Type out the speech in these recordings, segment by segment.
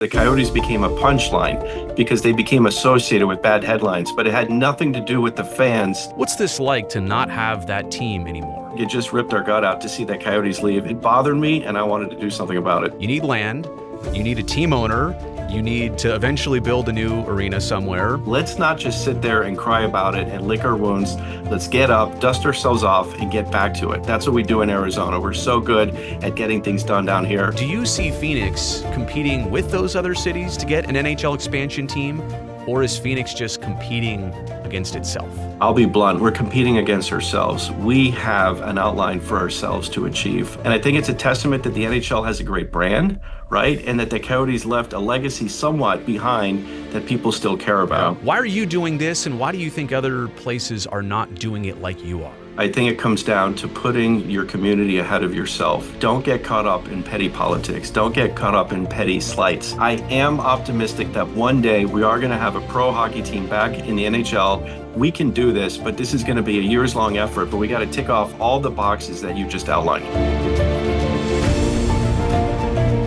The Coyotes became a punchline because they became associated with bad headlines, but it had nothing to do with the fans. What's this like to not have that team anymore? It just ripped our gut out to see that Coyotes leave. It bothered me, and I wanted to do something about it. You need land, you need a team owner, you need to eventually build a new arena somewhere. Let's not just sit there and cry about it and lick our wounds. Let's get up, dust ourselves off, and get back to it. That's what we do in Arizona. We're so good at getting things done down here. Do you see Phoenix competing with those other cities to get an NHL expansion team? Or is Phoenix just competing against itself? I'll be blunt. We're competing against ourselves. We have an outline for ourselves to achieve. And I think it's a testament that the NHL has a great brand, right? And that the Coyotes left a legacy somewhat behind that people still care about. Why are you doing this, and why do you think other places are not doing it like you are? I think it comes down to putting your community ahead of yourself. Don't get caught up in petty politics. Don't get caught up in petty slights. I am optimistic that one day we are going to have a pro hockey team back in the NHL. We can do this, but this is going to be a years-long effort, but we got to tick off all the boxes that you just outlined.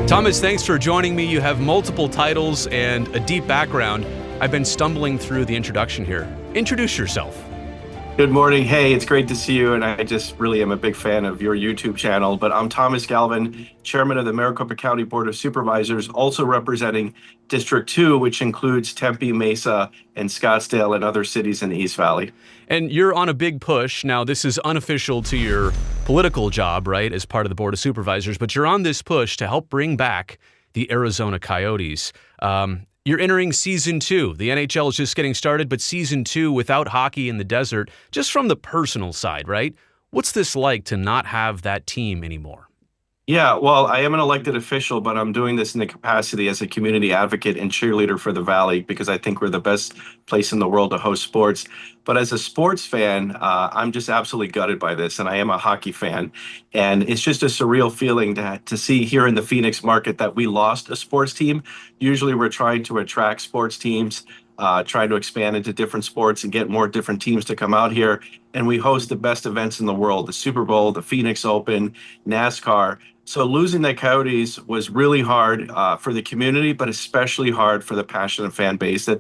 Thomas, thanks for joining me. You have multiple titles and a deep background. I've been stumbling through the introduction here. Introduce yourself. Good morning. Hey, it's great to see you. And I just really am a big fan of your YouTube channel. But I'm Thomas Galvin, chairman of the Maricopa County Board of Supervisors, also representing District 2, which includes Tempe, Mesa, and Scottsdale and other cities in the East Valley. And you're on a big push. Now, this is unofficial to your political job, right, as part of the Board of Supervisors, but you're on this push to help bring back the Arizona Coyotes. You're entering season 2. The NHL is just getting started, but season 2 without hockey in the desert, just from the personal side, right? What's this like to not have that team anymore? Yeah, well, I am an elected official, but I'm doing this in the capacity as a community advocate and cheerleader for the Valley because I think we're the best place in the world to host sports. But as a sports fan, I'm just absolutely gutted by this, and I am a hockey fan. And it's just a surreal feeling to see here in the Phoenix market that we lost a sports team. Usually we're trying to attract sports teams, trying to expand into different sports and get more different teams to come out here. And we host the best events in the world, the Super Bowl, the Phoenix Open, NASCAR. So losing the Coyotes was really hard for the community, but especially hard for the passionate fan base that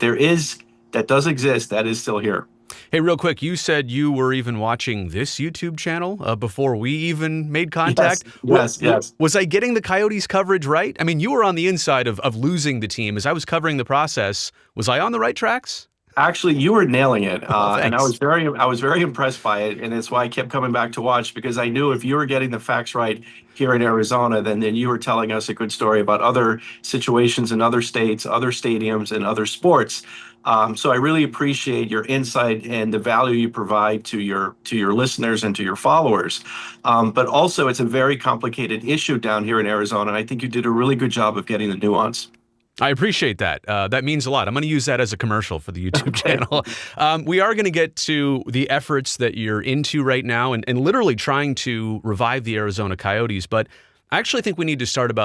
does exist, that is still here. Hey, real quick, you said you were even watching this YouTube channel before we even made contact. Yes. Was I getting the Coyotes coverage right? I mean, you were on the inside of losing the team. As I was covering the process, was I on the right tracks? Actually, you were nailing it, and I Thanks. was very impressed by it, and it's why I kept coming back to watch because I knew if you were getting the facts right here in Arizona, then you were telling us a good story about other situations in other states, other stadiums, and other sports. So I really appreciate your insight and the value you provide to your listeners and to your followers. But also, it's a very complicated issue down here in Arizona, and I think you did a really good job of getting the nuance. I appreciate that. That means a lot. I'm going to use that as a commercial for the YouTube channel. We are going to get to the efforts that you're into right now and literally trying to revive the Arizona Coyotes. But I actually think we need to start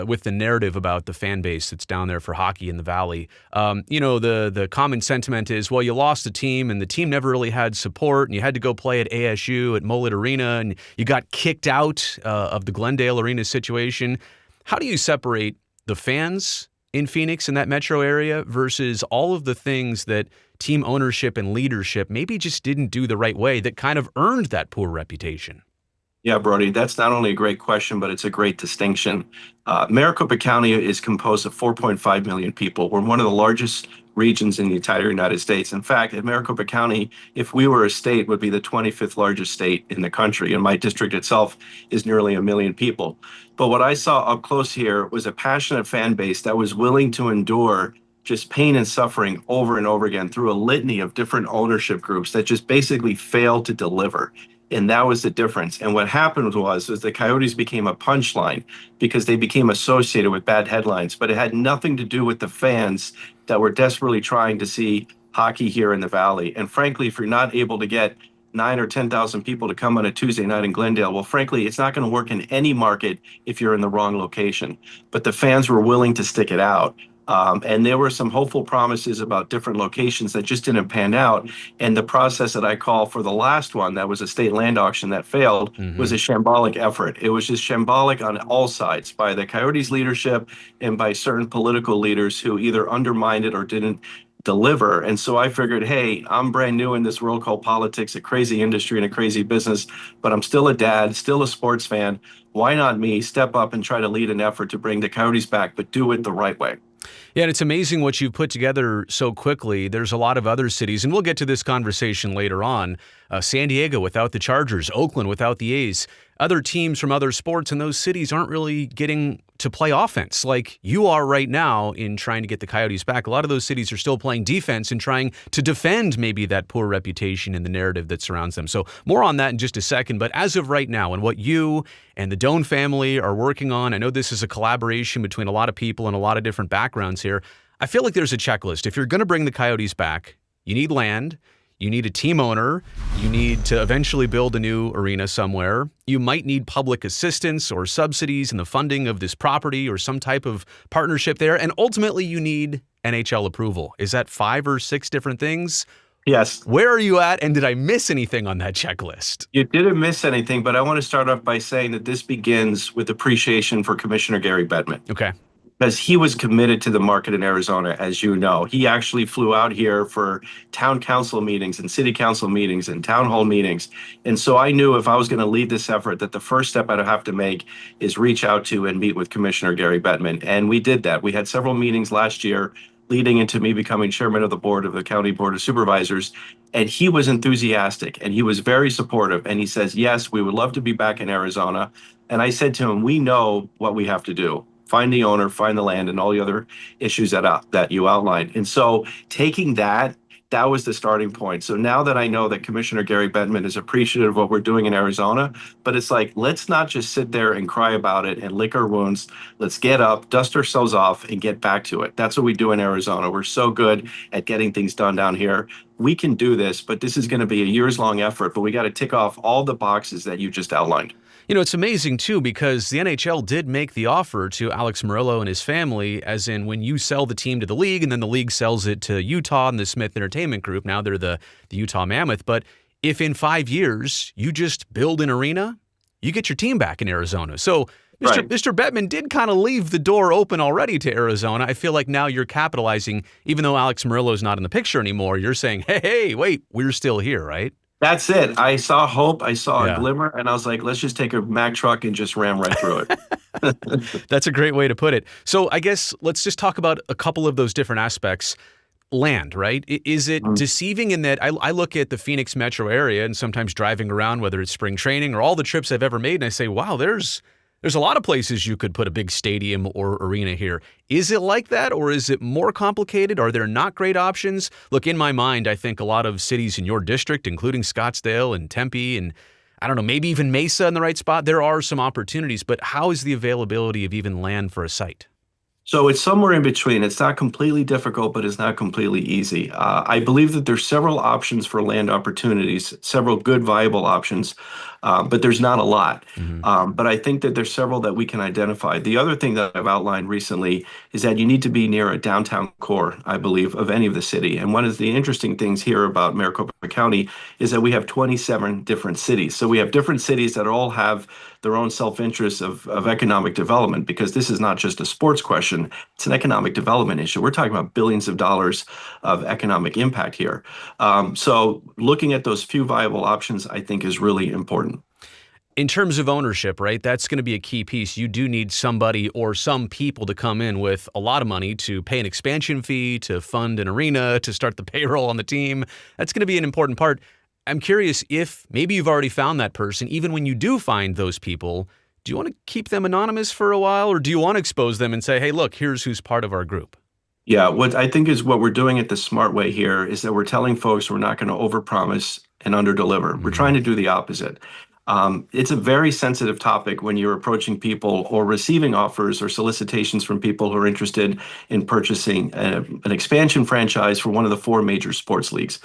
with the narrative about the fan base that's down there for hockey in the Valley. The common sentiment is, well, you lost the team and the team never really had support and you had to go play at ASU at Mullet Arena and you got kicked out of the Glendale Arena situation. How do you separate the fans in Phoenix in that metro area versus all of the things that team ownership and leadership maybe just didn't do the right way that kind of earned that poor reputation? Yeah, Brody, that's not only a great question, but it's a great distinction. Maricopa County is composed of 4.5 million people. We're one of the largest regions in the entire United States. In fact, in Maricopa County, if we were a state, would be the 25th largest state in the country. And my district itself is nearly 1 million people. But what I saw up close here was a passionate fan base that was willing to endure just pain and suffering over and over again through a litany of different ownership groups that just basically failed to deliver. And that was the difference. And what happened was the Coyotes became a punchline because they became associated with bad headlines, but it had nothing to do with the fans that were desperately trying to see hockey here in the Valley. And frankly, if you're not able to get 9 or 10,000 people to come on a Tuesday night in Glendale, well, frankly, it's not going to work in any market if you're in the wrong location. But the fans were willing to stick it out. And there were some hopeful promises about different locations that just didn't pan out. And the process that I call for the last one, that was a state land auction that failed, was a shambolic effort. It was just shambolic on all sides by the Coyotes leadership and by certain political leaders who either undermined it or didn't deliver. And so I figured, hey, I'm brand new in this world called politics, a crazy industry and a crazy business, but I'm still a dad, still a sports fan. Why not me step up and try to lead an effort to bring the Coyotes back, but do it the right way? Yeah, and it's amazing what you've put together so quickly. There's a lot of other cities, and we'll get to this conversation later on. San Diego without the Chargers, Oakland without the A's. Other teams from other sports in those cities aren't really getting to play offense like you are right now in trying to get the Coyotes back. A lot of those cities are still playing defense and trying to defend maybe that poor reputation and the narrative that surrounds them. So more on that in just a second. But as of right now and what you and the Doan family are working on, I know this is a collaboration between a lot of people and a lot of different backgrounds here. I feel like there's a checklist. If you're going to bring the Coyotes back, you need land. You need a team owner. You need to eventually build a new arena somewhere. You might need public assistance or subsidies in the funding of this property or some type of partnership there. And ultimately, you need NHL approval. Is that 5 or 6 different things? Yes. Where are you at? And did I miss anything on that checklist? You didn't miss anything, but I want to start off by saying that this begins with appreciation for Commissioner Gary Bettman. Okay. Because he was committed to the market in Arizona, as you know. He actually flew out here for town council meetings and city council meetings and town hall meetings. And so I knew if I was going to lead this effort, that the first step I'd have to make is reach out to and meet with Commissioner Gary Bettman. And we did that. We had several meetings last year leading into me becoming chairman of the board of the County Board of Supervisors. And he was enthusiastic and he was very supportive. And he says, yes, we would love to be back in Arizona. And I said to him, we know what we have to do. Find the owner, find the land, and all the other issues that you outlined. And so taking that was the starting point. So now that I know that Commissioner Gary Bettman is appreciative of what we're doing in Arizona, but it's like, let's not just sit there and cry about it and lick our wounds. Let's get up, dust ourselves off, and get back to it. That's what we do in Arizona. We're so good at getting things done down here. We can do this, but this is going to be a years-long effort, but we got to tick off all the boxes that you just outlined. You know, it's amazing, too, because the NHL did make the offer to Alex Murillo and his family, as in when you sell the team to the league and then the league sells it to Utah and the Smith Entertainment Group. Now they're the Utah Mammoth. But if in 5 years you just build an arena, you get your team back in Arizona. So Mr. Bettman did kind of leave the door open already to Arizona. I feel like now you're capitalizing, even though Alex Murillo's not in the picture anymore, you're saying, hey, wait, we're still here, right? That's it. I saw hope. I saw a glimmer, and I was like, let's just take a Mack truck and just ram right through it. That's a great way to put it. So I guess let's just talk about a couple of those different aspects. Land, right? Is it deceiving in that I look at the Phoenix metro area and sometimes driving around, whether it's spring training or all the trips I've ever made, and I say, wow, there's a lot of places you could put a big stadium or arena here. Is it like that, or is it more complicated? Are there not great options? Look, in my mind, I think a lot of cities in your district, including Scottsdale and Tempe and, I don't know, maybe even Mesa in the right spot, there are some opportunities, but how is the availability of even land for a site? So it's somewhere in between. It's not completely difficult, but it's not completely easy. I believe that there's several options for land opportunities, several good, viable options, but there's not a lot. But I think that there's several that we can identify. The other thing that I've outlined recently is that you need to be near a downtown core, I believe, of any of the city. And one of the interesting things here about Maricopa County is that we have 27 different cities. So we have different cities that all have their own self-interest of economic development, because this is not just a sports question, it's an economic development issue. We're talking about billions of dollars of economic impact here. So looking at those few viable options, I think, is really important. In terms of ownership, right, that's going to be a key piece. You do need somebody or some people to come in with a lot of money to pay an expansion fee, to fund an arena, to start the payroll on the team. That's going to be an important part. I'm curious if maybe you've already found that person. Even when you do find those people, do you want to keep them anonymous for a while, or do you want to expose them and say, hey, look, here's who's part of our group? Yeah, what I think is what we're doing it the smart way here is that we're telling folks we're not going to overpromise and underdeliver. We're trying to do the opposite. It's a very sensitive topic when you're approaching people or receiving offers or solicitations from people who are interested in purchasing an expansion franchise for one of the 4 major sports leagues.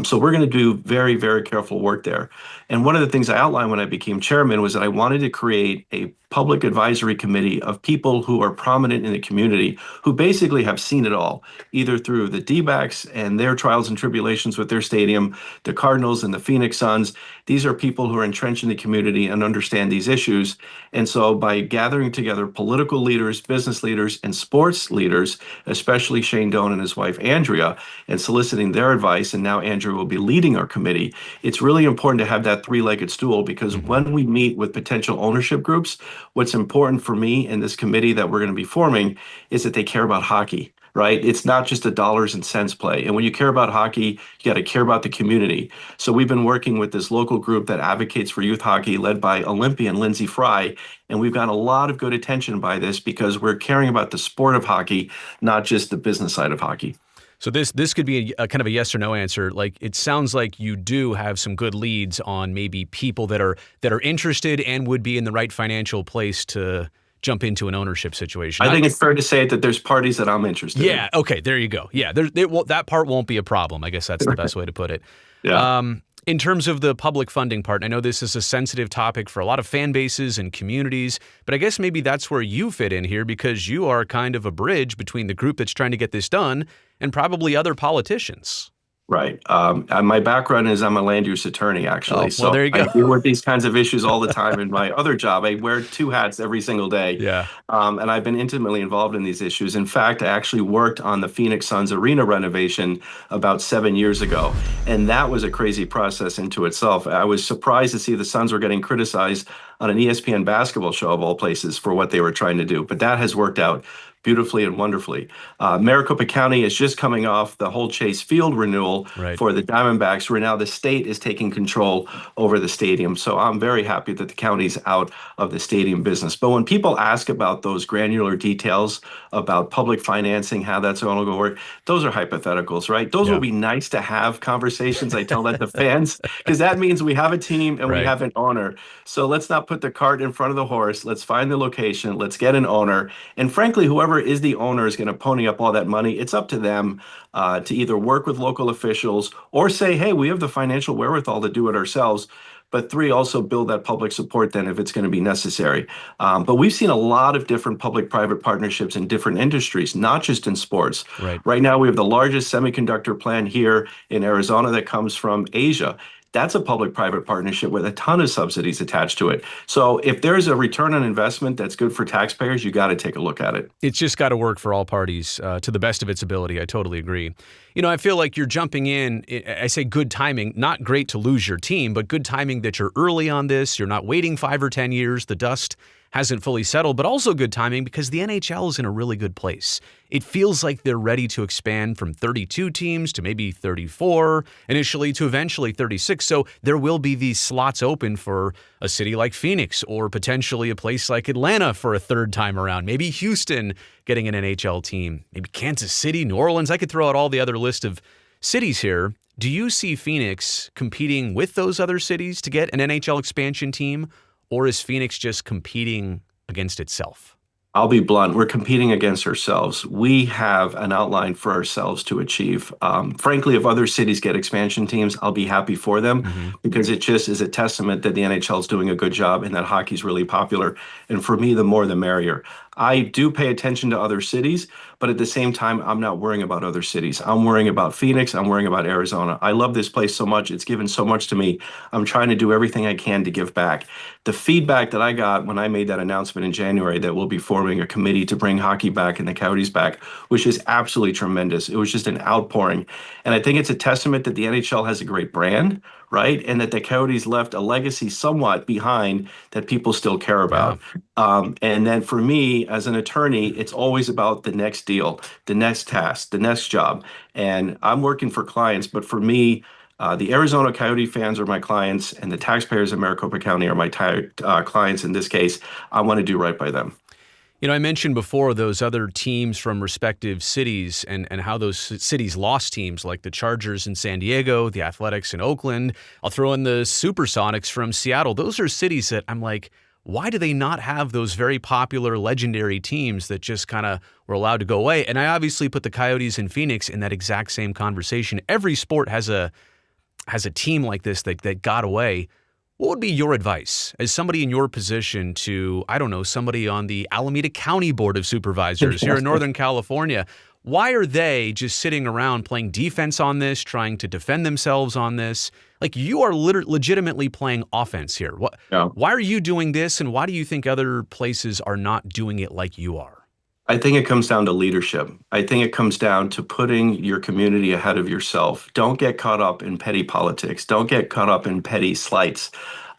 So we're going to do very, very careful work there. And one of the things I outlined when I became chairman was that I wanted to create a public advisory committee of people who are prominent in the community, who basically have seen it all, either through the D-backs and their trials and tribulations with their stadium, the Cardinals and the Phoenix Suns. These are people who are entrenched in the community and understand these issues. And so by gathering together political leaders, business leaders, and sports leaders, especially Shane Doan and his wife, Andrea, and soliciting their advice, and now Andrea will be leading our committee, it's really important to have that three-legged stool, because when we meet with potential ownership groups, what's important for me in this committee that we're going to be forming is that they care about hockey. Right? It's not just a dollars and cents play. And when you care about hockey, you got to care about the community. So we've been working with this local group that advocates for youth hockey, led by Olympian Lindsey Fry. And we've got a lot of good attention by this, because we're caring about the sport of hockey, not just the business side of hockey. So this could be a kind of a yes or no answer. Like, it sounds like you do have some good leads on maybe people that are interested and would be in the right financial place to jump into an ownership situation. I think it's fair to say that there's parties that I'm interested in. Yeah. Okay. There you go. Yeah. That part won't be a problem. I guess that's the best way to put it. Yeah. In terms of the public funding part, I know this is a sensitive topic for a lot of fan bases and communities, but I guess maybe that's where you fit in here, because you are kind of a bridge between the group that's trying to get this done and probably other politicians. Right. My background is I'm a land use attorney, actually. Oh, well, there you go. I deal with these kinds of issues all the time in my other job. I wear two hats every single day. Yeah. And I've been intimately involved in these issues. In fact, I actually worked on the Phoenix Suns arena renovation about 7 years ago. And that was a crazy process into itself. I was surprised to see the Suns were getting criticized on an ESPN basketball show, of all places, for what they were trying to do. But that has worked out beautifully and wonderfully. Maricopa County is just coming off the whole Chase Field renewal for the Diamondbacks, where now the state is taking control over the stadium. So I'm very happy that the county's out of the stadium business. But when people ask about those granular details about public financing, how that's going to work, those are hypotheticals, right? Those will be nice to have conversations. I tell that to fans, because that means we have a team and we have an owner. So let's not put the cart in front of the horse. Let's find the location. Let's get an owner. And frankly, whoever is the owner is going to pony up all that money. It's up to them to either work with local officials or say, hey, we have the financial wherewithal to do it ourselves. But three, also build that public support then if it's going to be necessary. But we've seen a lot of different public-private partnerships in different industries, not just in sports. Right now, we have the largest semiconductor plant here in Arizona that comes from Asia. That's a public-private partnership with a ton of subsidies attached to it. So if there's a return on investment that's good for taxpayers, you got to take a look at it. It's just got to work for all parties to the best of its ability. I totally agree. You know, I feel like you're jumping in. I say good timing, not great to lose your team, but good timing that you're early on this. You're not waiting 5 or 10 years. The dust hasn't fully settled, but also good timing because the NHL is in a really good place. It feels like they're ready to expand from 32 teams to maybe 34, initially to eventually 36. So there will be these slots open for a city like Phoenix or potentially a place like Atlanta for a third time around. Maybe Houston getting an NHL team, maybe Kansas City, New Orleans. I could throw out all the other list of cities here. Do you see Phoenix competing with those other cities to get an NHL expansion team? Or is Phoenix just competing against itself? I'll be blunt. We're competing against ourselves. We have an outline for ourselves to achieve. Frankly, if other cities get expansion teams, I'll be happy for them because it just is a testament that the NHL is doing a good job and that hockey's really popular. And for me, the more the merrier. I do pay attention to other cities, but at the same time, I'm not worrying about other cities. I'm worrying about Phoenix. I'm worrying about Arizona. I love this place so much. It's given so much to me. I'm trying to do everything I can to give back. The feedback that I got when I made that announcement in January that we'll be forming a committee to bring hockey back and the Coyotes back was just absolutely tremendous. It was just an outpouring. And I think it's a testament that the NHL has a great brand, right? And that the Coyotes left a legacy somewhat behind that people still care about. And then for me, as an attorney, it's always about the next deal, the next task, the next job. And I'm working for clients, but for me, the Arizona Coyote fans are my clients, and the taxpayers of Maricopa County are my clients in this case. I want to do right by them. You know, I mentioned before those other teams from respective cities and how those cities lost teams like the Chargers in San Diego, the Athletics in Oakland. I'll throw in the Supersonics from Seattle. Those are cities that I'm like, why do they not have those very popular, legendary teams that just kind of were allowed to go away? And I obviously put the Coyotes and Phoenix in that exact same conversation. Every sport has a team like this that got away. What would be your advice as somebody in your position to, I don't know, somebody on the Alameda County Board of Supervisors here in Northern California? Why are they just sitting around playing defense on this, trying to defend themselves on this? Like, you are legitimately playing offense here. Yeah. Why are you doing this, and why do you think other places are not doing it like you are? I think it comes down to leadership. I think it comes down to putting your community ahead of yourself. Don't get caught up in petty politics. Don't get caught up in petty slights.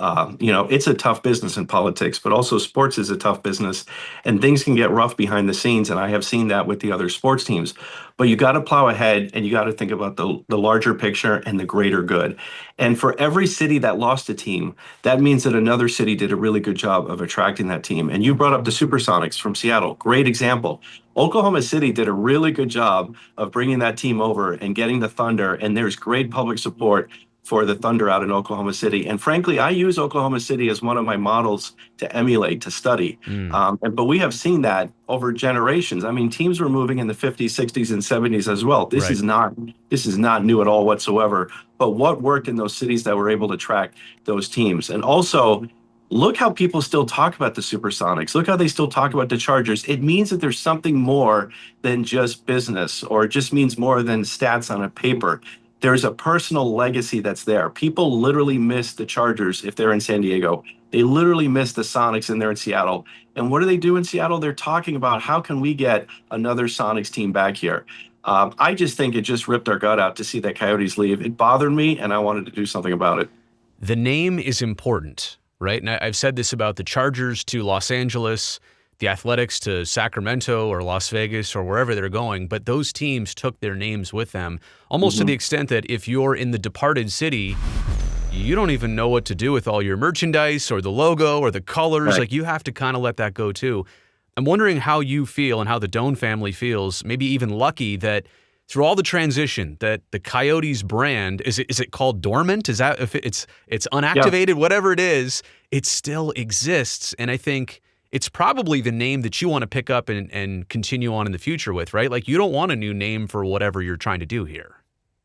It's a tough business in politics, but also sports is a tough business, and things can get rough behind the scenes. And I have seen that with the other sports teams. But you got to plow ahead, and you got to think about the larger picture and the greater good. And for every city that lost a team, that means that another city did a really good job of attracting that team. And you brought up the Supersonics from Seattle. Great example. Oklahoma City did a really good job of bringing that team over and getting the Thunder. And there's great public support for the Thunder out in Oklahoma City. And frankly, I use Oklahoma City as one of my models to emulate, to study. But we have seen that over generations. I mean, teams were moving in the 50s, 60s, and 70s as well. This is not new at all whatsoever. But what worked in those cities that were able to attract those teams? And also, look how people still talk about the Supersonics. Look how they still talk about the Chargers. It means that there's something more than just business, or it just means more than stats on a paper. There's a personal legacy that's there. People literally miss the Chargers if they're in San Diego. They literally miss the Sonics and they're in Seattle. And what do they do in Seattle? They're talking about, how can we get another Sonics team back here? I just think it just ripped our gut out to see that Coyotes leave. It bothered me, and I wanted to do something about it. The name is important, right? And I've said this about the Chargers to Los Angeles, the Athletics to Sacramento or Las Vegas or wherever they're going, but those teams took their names with them, almost to the extent that if you're in the departed city, you don't even know what to do with all your merchandise or the logo or the colors. Right. Like, you have to kind of let that go too. I'm wondering how you feel and how the Doan family feels, maybe even lucky that through all the transition that the Coyotes brand, is it called dormant? Is that, if it's unactivated, whatever it is, it still exists. And I think it's probably the name that you want to pick up and continue on in the future with, right? Like, you don't want a new name for whatever you're trying to do here.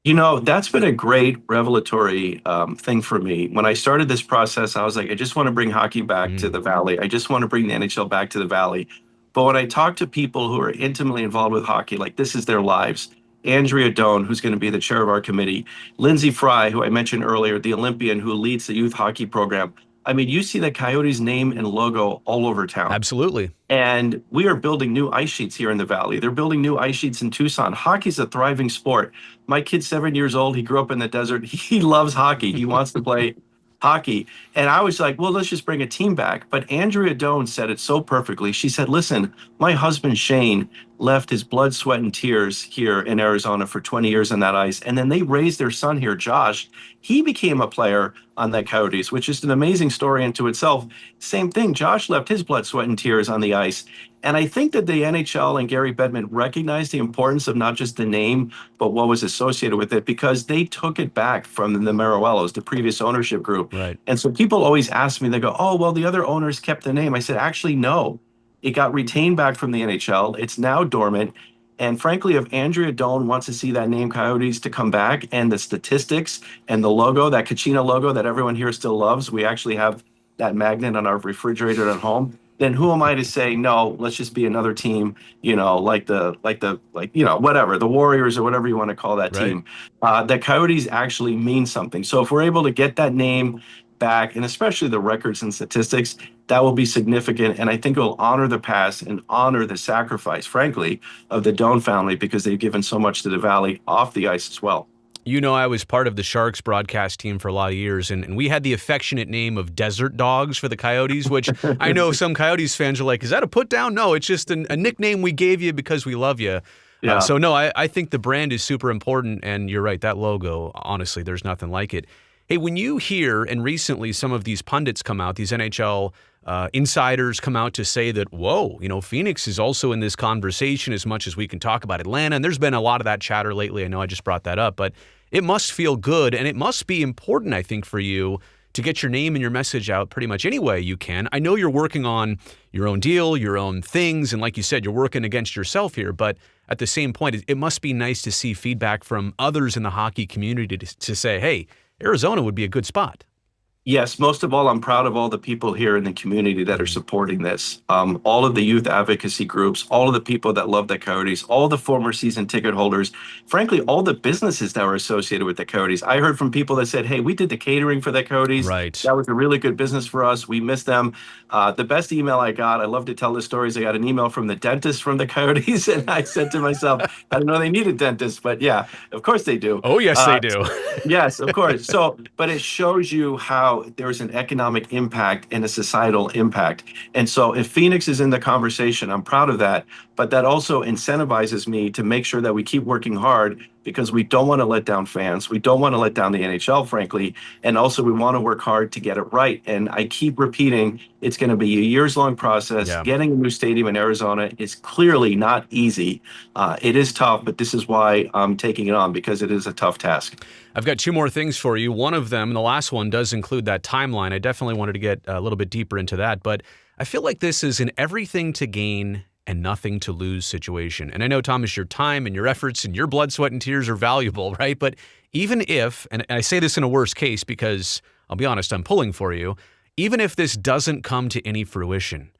That's been a great revelatory thing for me. When I started this process, I was like, I just want to bring hockey back to the Valley. I just want to bring the NHL back to the Valley. But when I talk to people who are intimately involved with hockey, like, this is their lives. Andrea Doan, who's going to be the chair of our committee, Lindsey Fry, who I mentioned earlier, the Olympian who leads the youth hockey program. I mean, you see the Coyotes name and logo all over town. Absolutely. And we are building new ice sheets here in the Valley. They're building new ice sheets in Tucson. Hockey's a thriving sport. My kid's 7 years old. He grew up in the desert. He loves hockey. He wants to play hockey. And I was like, well, let's just bring a team back. But Andrea Doan said it so perfectly. She said, listen, my husband, Shane, left his blood, sweat, and tears here in Arizona for 20 years on that ice. And then they raised their son here, Josh. He became a player on that Coyotes, which is an amazing story into itself. Same thing. Josh left his blood, sweat, and tears on the ice. And I think that the NHL and Gary Bettman recognized the importance of not just the name, but what was associated with it, because they took it back from the Maruellos, the previous ownership group. Right. And so people always ask me, they go, oh, well, the other owners kept the name. I said, actually, no. It got retained back from the NHL. It's now dormant. And frankly, if Andrea Doan wants to see that name Coyotes to come back, and the statistics and the logo, that Kachina logo that everyone here still loves, we actually have that magnet on our refrigerator at home, then who am I to say, no, let's just be another team, like whatever, the Warriors or whatever you want to call that team. The Coyotes actually mean something. So if we're able to get that name back, and especially the records and statistics, that will be significant. And I think it will honor the past and honor the sacrifice, frankly, of the Doan family, because they've given so much to the Valley off the ice as well. I was part of the Sharks broadcast team for a lot of years, and we had the affectionate name of Desert Dogs for the Coyotes, which I know some Coyotes fans are like, is that a put down? No, it's just a nickname we gave you because we love you. Yeah. I think the brand is super important, and you're right, that logo, honestly, there's nothing like it. Hey, when you hear, and recently some of these pundits come out, these NHL insiders come out to say that, whoa, Phoenix is also in this conversation as much as we can talk about Atlanta. And there's been a lot of that chatter lately. I know I just brought that up, but it must feel good, and it must be important, I think, for you to get your name and your message out pretty much any way you can. I know you're working on your own deal, your own things, and like you said, you're working against yourself here, but at the same point, it must be nice to see feedback from others in the hockey community to say, hey, Arizona would be a good spot. Yes, most of all, I'm proud of all the people here in the community that are Mhm. supporting this. All of the youth advocacy groups, all of the people that love the Coyotes, all the former season ticket holders, frankly, all the businesses that were associated with the Coyotes. I heard from people that said, "Hey, we did the catering for the Coyotes. Right. That was a really good business for us. We miss them." The best email I got, I love to tell the stories. I got an email from the dentist from the Coyotes, and I said to myself, I didn't know they needed dentists, but yeah, of course they do. Oh, yes, Uh, they do. Yes, of course. So, but it shows you how there's an economic impact and a societal impact. And so, if Phoenix is in the conversation, I'm proud of that. But that also incentivizes me to make sure that we keep working hard because we don't want to let down fans. We don't want to let down the NHL, frankly. And also, we want to work hard to get it right. And I keep repeating it's going to be a years long process. Yeah. Getting a new stadium in Arizona is clearly not easy. It is tough, but this is why I'm taking it on because it is a tough task. I've got two more things for you. One of them, the last one, does include that timeline. I definitely wanted to get a little bit deeper into that, but I feel like this is an everything to gain and nothing to lose situation. And I know, Thomas, your time and your efforts and your blood, sweat, and tears are valuable, right? But even if, and I say this in a worst case because I'll be honest, I'm pulling for you, even if this doesn't come to any fruition,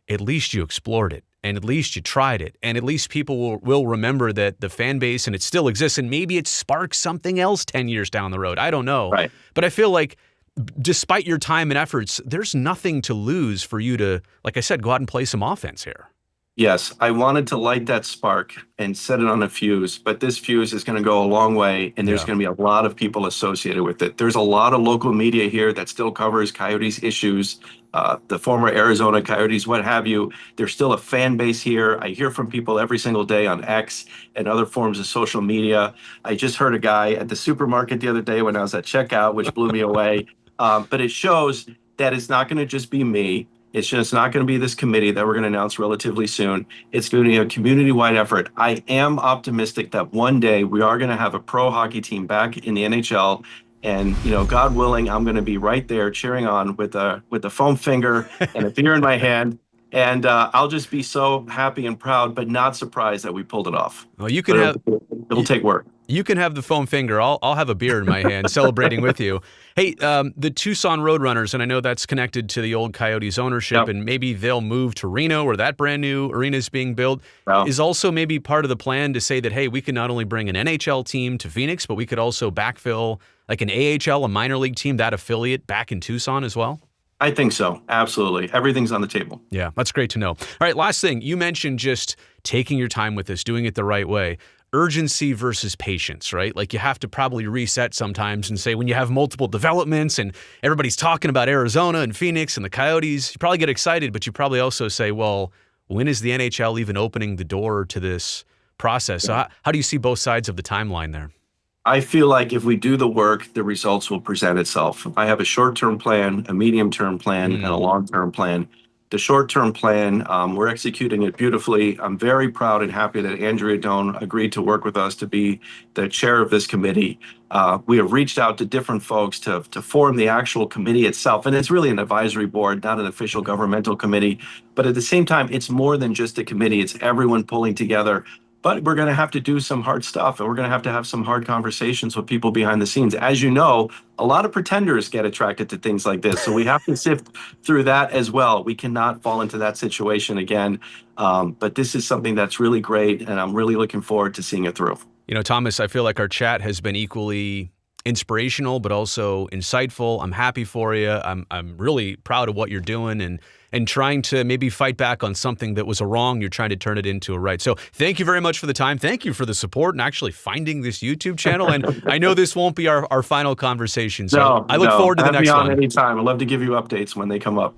at least you explored it. And at least you tried it. And at least people will remember that the fan base and it still exists. And maybe it sparks something else 10 years down the road. I don't know. Right. But I feel like despite your time and efforts, there's nothing to lose for you to, like I said, go out and play some offense here. Yes, I wanted to light that spark and set it on a fuse, but this fuse is going to go a long way, and there's Yeah. going to be a lot of people associated with it. There's a lot of local media here that still covers Coyotes issues, the former Arizona Coyotes, what have you. There's still a fan base here. I hear from people every single day on X and other forms of social media. I just heard a guy at the supermarket the other day when I was at checkout, which blew me away. But it shows that it's not going to just be me. It's just not going to be this committee that we're going to announce relatively soon. It's going to be a community-wide effort. I am optimistic that one day we are going to have a pro hockey team back in the NHL. And, God willing, I'm going to be right there cheering on with a foam finger and a beer in my hand. And I'll just be so happy and proud, but not surprised that we pulled it off. Well, you can But have it'll take work. You can have the foam finger. I'll have a beer in my hand celebrating with you. Hey, the Tucson Roadrunners, and I know that's connected to the old Coyotes ownership, Yep. and maybe they'll move to Reno where that brand new arena is being built. Well, Is also maybe part of the plan to say that, hey, we can not only bring an NHL team to Phoenix, but we could also backfill like an AHL, a minor league team, that affiliate back in Tucson as well? I think so. Absolutely. Everything's on the table. Yeah, that's great to know. All right, last thing. You mentioned just taking your time with this, doing it the right way. Urgency versus patience, right? Like you have to probably reset sometimes and say when you have multiple developments and everybody's talking about Arizona and Phoenix and the Coyotes, you probably get excited, but you probably also say, well, when is the NHL even opening the door to this process? So how do you see both sides of the timeline there? I feel like if we do the work, the results will present itself. I have a short-term plan, a medium-term plan, and a long-term plan. The short-term plan, we're executing it beautifully. I'm very proud and happy that Andrea Doan agreed to work with us to be the chair of this committee. We have reached out to different folks to form the actual committee itself. And it's really an advisory board, not an official governmental committee. But at the same time, it's more than just a committee. It's everyone pulling together. But we're going to have to do some hard stuff, and we're going to have some hard conversations with people behind the scenes. As you know, a lot of pretenders get attracted to things like this. So we have to sift through that as well. We cannot fall into that situation again. But this is something that's really great, and I'm really looking forward to seeing it through. You know, Thomas, I feel like our chat has been equally inspirational, but also insightful. I'm happy for you. I'm really proud of what you're doing and trying to maybe fight back on something that was a wrong. You're trying to turn it into a right. So thank you very much for the time. Thank you for the support and actually finding this YouTube channel. And I know this won't be our final conversation. So I look forward to the next one. one. Anytime. I'd love to give you updates when they come up.